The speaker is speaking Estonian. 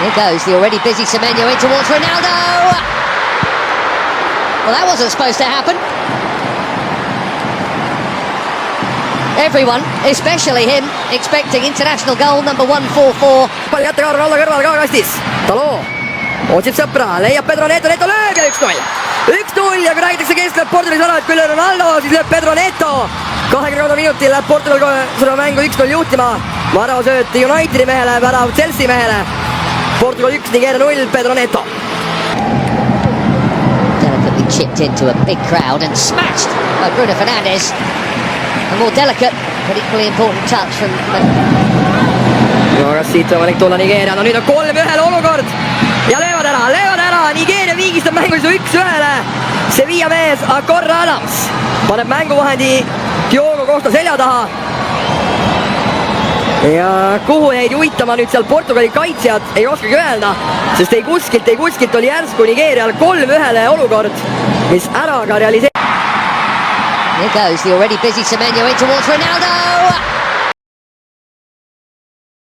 Here goes the already busy Semenyo in towards Ronaldo. Well, that wasn't supposed to happen. Everyone, especially him, expecting international goal number 144. Palju jätta Kaarel alla kõrval ka kastis. Talo otsib sõpra, leiab Pedro Neto, Neto lööb ja 1-0. 1-0 ja kui räägitakse kesklööb Portugalis ära, et küll Ronaldo, siis lööb Pedro Neto. 23 minutil läheb Portugal seda mängu 1-0 juhtima. Värav sööt Unitedi mehele, värav Chelsea mehele. Portugal 1, Nigeeria 0, Pedro Neto. Delicately chipped into a big crowd and smashed by Bruno Fernandes. A more delicate but equally important touch from... No kas siit võimalik tulla Nigeeria? No nüüd on 3-1 olukord ja löövad ära. Nigeeria viigistab mängu 1-1. Sevilla mees Akorra Adams paneb mänguvahendi Diogo Costa selja taha. Ja kuhu jäid juhitama nüüd seal Portugali kaitsjad, ei oskagi öelda, sest ei kuskilt oli järsku Nigeerial 3-1 olukord, mis ära ka realiseerib. Here goes the already busy Semenyo in towards Ronaldo.